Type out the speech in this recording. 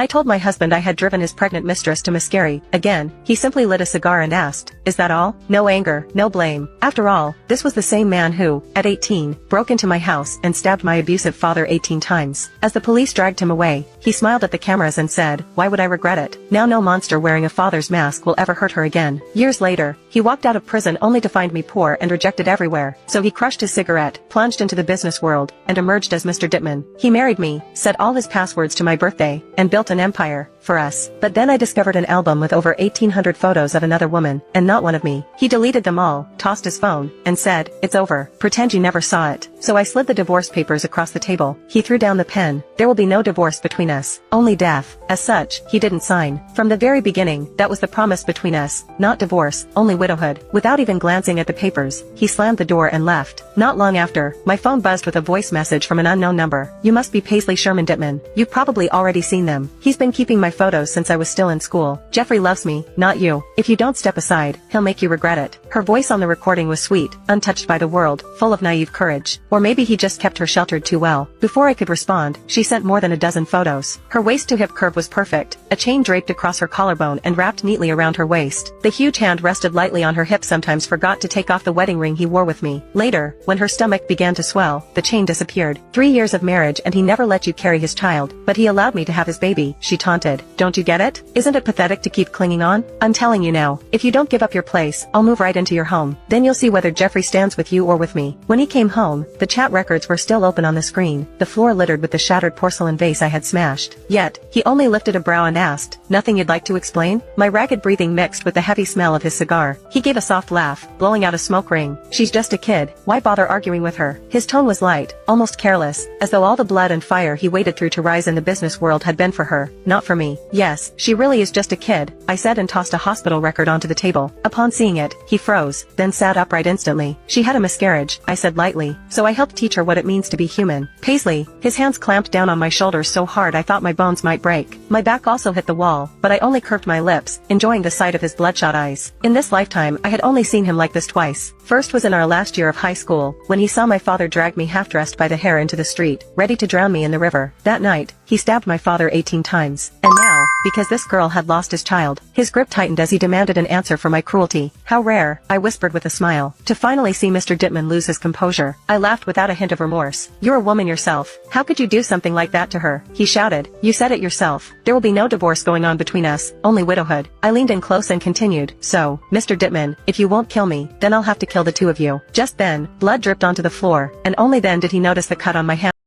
I told my husband I had driven his pregnant mistress to Mascari. Again, he simply lit a cigar and asked, "Is that all?" No anger, no blame. After all, this was the same man who, at 18, broke into my house and stabbed my abusive father 18 times. As the police dragged him away, he smiled at the cameras and said, "Why would I regret it? Now no monster wearing a father's mask will ever hurt her again." Years later, he walked out of prison only to find me poor and rejected everywhere. So he crushed his cigarette, plunged into the business world, and emerged as Mr. Dittman. He married me, set all his passwords to my birthday, and built an empire for us. But then I discovered an album with over 1,800 photos of another woman, and not one of me. He deleted them all, tossed his phone, and said, "It's over. Pretend you never saw it." So I slid the divorce papers across the table. He threw down the pen. There will be no divorce between us, only death. As such, he didn't sign. From the very beginning, that was the promise between us, not divorce, only widowhood. Without even glancing at the papers, he slammed the door and left. Not long after, my phone buzzed with a voice message from an unknown number. "You must be Paisley Sherman Dittman. You've probably already seen them. He's been keeping my photos since I was still in school. Jeffrey loves me, not you. If you don't step aside, he'll make you regret it." Her voice on the recording was sweet, untouched by the world, full of naive courage. Or maybe he just kept her sheltered too well. Before I could respond, she sent more than a dozen photos. Her waist-to-hip curve was perfect, a chain draped across her collarbone and wrapped neatly around her waist. The huge hand rested lightly on her hip, sometimes forgot to take off the wedding ring he wore with me. Later, when her stomach began to swell, the chain disappeared. 3 years of marriage and he never let you carry his child, but he allowed me to have his baby, she taunted. Don't you get it? Isn't it pathetic to keep clinging on? I'm telling you now, if you don't give up your place, I'll move right into your home. Then you'll see whether Jeffrey stands with you or with me. When he came home, the chat records were still open on the screen, the floor littered with the shattered porcelain vase I had smashed. Yet, he only lifted a brow and asked, "Nothing you'd like to explain?" My ragged breathing mixed with the heavy smell of his cigar. He gave a soft laugh, blowing out a smoke ring. "She's just a kid, why bother arguing with her?" His tone was light, almost careless, as though all the blood and fire he waded through to rise in the business world had been for her, not for me. "Yes, she really is just a kid," I said and tossed a hospital record onto the table. Upon seeing it, he froze, then sat upright instantly. "She had a miscarriage," I said lightly, "so I helped teach her what it means to be human." Paisley, his hands clamped down on my shoulders so hard I thought my bones might break. My back also hit the wall, but I only curved my lips, enjoying the sight of his bloodshot eyes. In this lifetime I had only seen him like this twice. First was in our last year of high school, when he saw my father drag me half-dressed by the hair into the street, ready to drown me in the river. That night, he stabbed my father 18 times. And now, because this girl had lost his child, his grip tightened as he demanded an answer for my cruelty. "How rare," I whispered with a smile, "to finally see Mr. Dittman lose his composure." I laughed without a hint of remorse. "You're a woman yourself. How could you do something like that to her?" he shouted. "You said it yourself. There will be no divorce going on between us, only widowhood." I leaned in close and continued, "So, Mr. Dittman, if you won't kill me, then I'll have to kill the two of you." Just then, blood dripped onto the floor, and only then did he notice the cut on my hand.